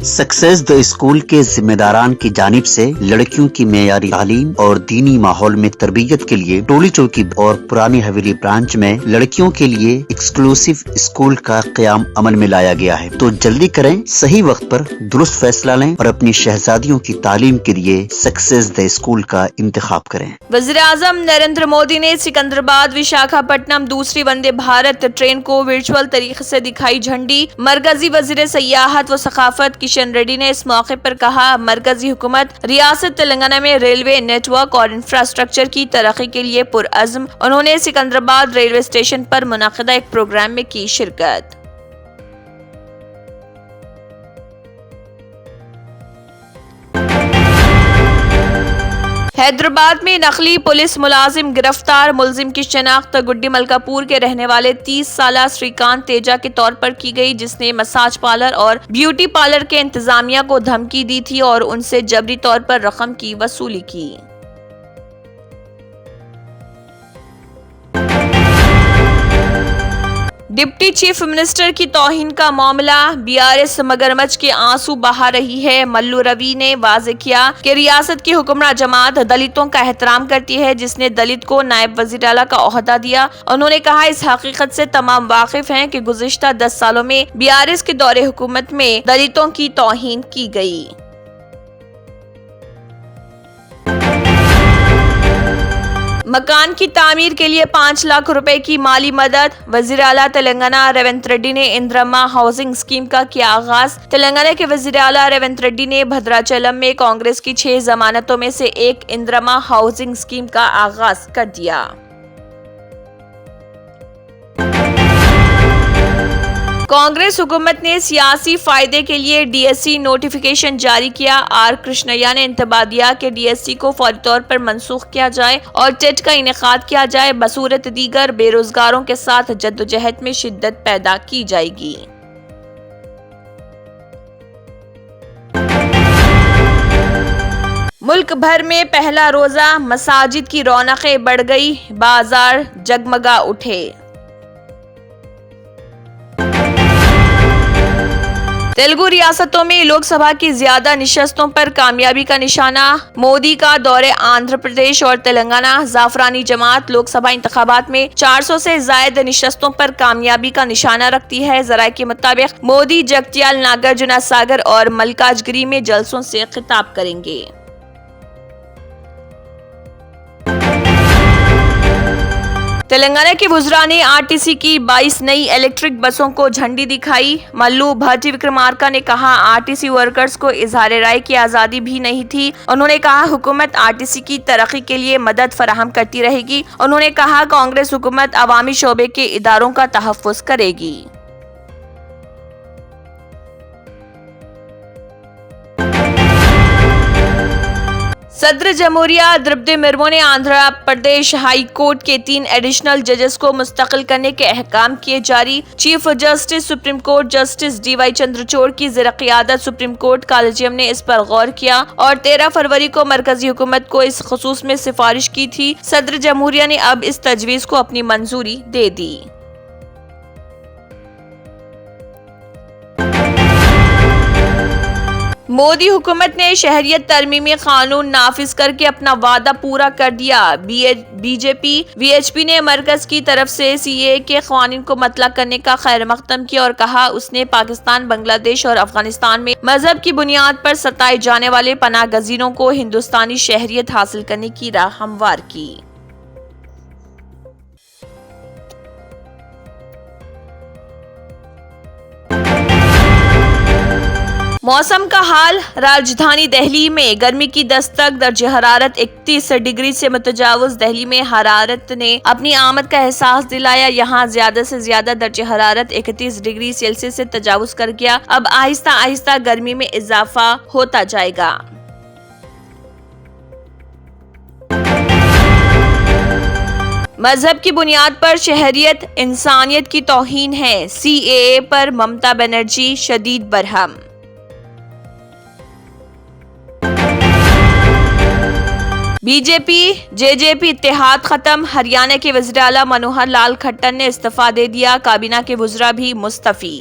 Success the school के जिम्मेदारान की जानिब से लड़कियों की मेयारी तालीम और दीनी माहौल में तरबियत के लिए टोली चौकी और पुरानी हवेली ब्रांच में लड़कियों के लिए एक्सक्लूसिव स्कूल का क़याम अमल में लाया गया है। तो जल्दी करें, सही वक्त पर दुरुस्त फैसला लें और अपनी शहजादियों की तालीम के लिए सक्सेस द स्कूल का इंतखाब करें। वज़ीर-ए-आज़म नरेंद्र मोदी ने सिकंदराबाद विशाखापट्टनम दूसरी वंदे भारत ट्रेन को वर्चुअल तरीके से दिखाई झंडी। मरकजी वज़ीर सयाहत व सकाफत किशन रेड्डी ने इस मौके पर कहा, मरकजी हुकूमत रियासत तेलंगाना में रेलवे नेटवर्क और इंफ्रास्ट्रक्चर की तरक्की के लिए पुरअज़्म। उन्होंने सिकंदराबाद रेलवे स्टेशन पर मुनाक़िदा एक प्रोग्राम में की शिरकत। हैदराबाद में नकली पुलिस मुलाजिम गिरफ्तार। मुलजिम की शनाख्त गुड्डी मलकापुर के रहने वाले 30 साला श्रीकांत तेजा के तौर पर की गई, जिसने मसाज पार्लर और ब्यूटी पार्लर के इंतजामिया को धमकी दी थी और उनसे जबरी तौर पर रकम की वसूली की। डिप्टी चीफ मिनिस्टर की तौहीन का मामला। बीआरएस मगरमच्छ के आंसू बहा रही है। मल्लू रवि ने वाज़ेह किया कि रियासत की हुक्मरान जमात दलितों का एहतराम करती है, जिसने दलित को नायब वज़ीर आला का ओहदा दिया। उन्होंने कहा, इस हकीकत से तमाम वाकिफ हैं कि गुज़िश्ता 10 सालों में बीआरएस के दौरे हुकूमत में दलितों की तौहीन की गई। मकान की तामीर के लिए 5 लाख रुपए की माली मदद। वज़ीर आला तेलंगाना रेवंत रेड्डी ने इंदिरम्मा हाउसिंग स्कीम का किया आगाज। तेलंगाना के वज़ीर आला रेवंत रेड्डी ने भद्राचलम में कांग्रेस की 6 जमानतों में से एक इंदिरम्मा हाउसिंग स्कीम का आगाज कर दिया। कांग्रेस हुकूमत ने सियासी फायदे के लिए डीएससी नोटिफिकेशन जारी किया। आर कृष्णैया ने इंतबाह दिया कि डीएससी को फौरी तौर पर मनसूख किया जाए और टेट का इनेकाद किया जाए। बसूरत दीगर बेरोजगारों के साथ जद्दोजहद में शिद्दत पैदा की जाएगी। मुल्क भर में पहला रोजा मसाजिद की रौनकें बढ़ गई, बाजार जगमगा उठे। तेलुगु रियासतों में लोकसभा की ज्यादा निशस्तों पर कामयाबी का निशाना। मोदी का दौरे आंध्र प्रदेश और तेलंगाना। जाफरानी जमात लोकसभा इंतखाबात में 400 से ज्यादा निशस्तों पर कामयाबी का निशाना रखती है। जराये के मुताबिक मोदी जगत्याल, नागार्जुना सागर और मल्काजगिरी में जलसों से खिताब करेंगे। तेलंगाना के वुज़रा ने आरटीसी की 22 नई इलेक्ट्रिक बसों को झंडी दिखाई। मल्लू भट्टी विक्रमार्का ने कहा, आरटीसी वर्कर्स को इजहार राय की आज़ादी भी नहीं थी। उन्होंने कहा, हुकूमत आरटीसी की तरक्की के लिए मदद फराहम करती रहेगी। उन्होंने कहा, कांग्रेस हुकूमत अवामी शोबे के इदारों का तहफ़्फ़ुज़ करेगी। सदर जमहूरिया द्रौपदी मुर्मू ने आंध्र प्रदेश हाई कोर्ट के 3 एडिशनल जजेस को मुस्तकिल करने के अहकाम किए जारी। Chief justice supreme court justice DY Chandrachud की ज़ेर-क़ियादत सुप्रीम कोर्ट कॉलेजियम ने इस पर गौर किया और 13 फरवरी को मरकजी हुकूमत को इस खुसूस में सिफारिश की थी। सदर जमहूरिया ने अब इस तजवीज़ को अपनी मंजूरी दे दी। मोदी हुकूमत ने शहरियत तरमीमी कानून नाफिज करके अपना वादा पूरा कर दिया। बीजेपी वीएचपी ने मरकज की तरफ से सीएए के कानून को मतला करने का खैर मकदम किया और कहा, उसने पाकिस्तान, बांग्लादेश और अफगानिस्तान में मजहब की बुनियाद पर सताए जाने वाले पनाह गजीनों को हिंदुस्तानी शहरियत हासिल करने की राह हमवार की। मौसम का हाल। राजधानी दिल्ली में गर्मी की दस्तक। दर्जे हरारत 31 डिग्री से मुतजाविज। दिल्ली में हरारत ने अपनी आमद का एहसास दिलाया। यहाँ ज्यादा से ज्यादा दर्जे हरारत 31 डिग्री सेल्सियस से तजावुज कर गया। अब आहिस्ता आहिस्ता गर्मी में इजाफा होता जाएगा। मजहब की बुनियाद पर शहरियत इंसानियत की तौहीन है। सीएए पर ममता बनर्जी शदीद बरहम। बीजेपी जेजेपी इत्तेहाद खत्म। हरियाणा के वज़ीर आला मनोहर लाल खट्टर ने इस्तीफा दे दिया। काबीना के वुज़रा भी मुस्तफी।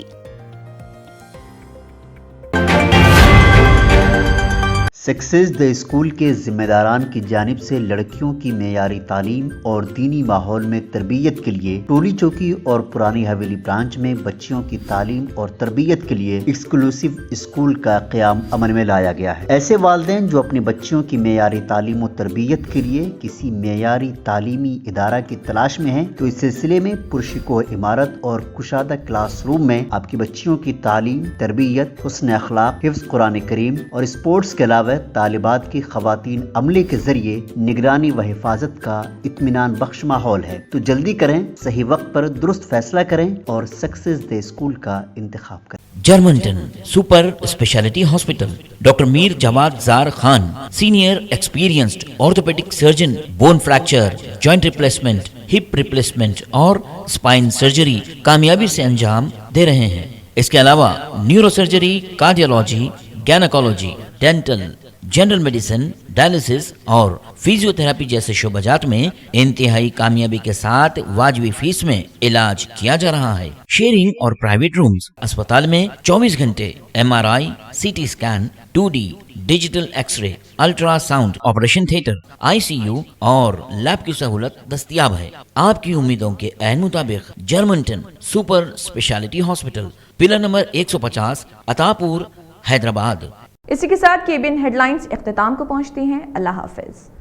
सक्सेस द स्कूल के जिम्मेदारान की जानिब से लड़कियों की मेयारी तालीम और दीनी माहौल में तरबियत के लिए टोली चौकी और पुरानी हवेली ब्रांच में बच्चियों की तालीम और तरबियत के लिए एक्सक्लूसिव स्कूल का क़याम अमल में लाया गया है। ऐसे वालिदैन जो अपनी बच्चियों की मेयारी तालीम और तरबियत के लिए किसी मेयारी तालीमी इदारा की तलाश में हैं, तो इस सिलसिले में पुरशिको इमारत और कुशादा क्लास रूम में आपकी बच्चियों की तालीम, तरबियत, हुस्न अखलाक, हिफ्ज़ कुरान करीम और स्पोर्ट्स के अलावा तालिबात की खवातीन अमले के जरिए निगरानी व हिफाजत का इत्मीनान बख्श माहौल है। तो जल्दी करें, सही वक्त पर दुरुस्त फैसला करें और सक्सेस द स्कूल का इंतखाब करें। Germantown super speciality hospital, doctor Mir Jawad Jar Khan, senior experienced orthopaedic surgeon, bone fracture, joint replacement, hip replacement और स्पाइन सर्जरी कामयाबी से अंजाम दे रहे हैं। इसके अलावा neuro surgery, cardiology, gynaecology, dental, general medicine, dialysis और फिजियोथेरेपी जैसे शोबाजात में इंतहाई कामयाबी के साथ वाजबी फीस में इलाज किया जा रहा है। शेयरिंग और प्राइवेट रूम्स, अस्पताल में 24 घंटे MRI, CT scan, 2D digital x-ray, ultrasound, operation theatre, ICU और लैब की सहूलत दस्तयाब है। आपकी उम्मीदों के ऐन मुताबिक Germanten super speciality hospital, pillar number 150, Attapur, Hyderabad. इसी के साथ केबिन हेडलाइंस इख्तिताम को पहुंचती हैं। अल्लाह हाफिज।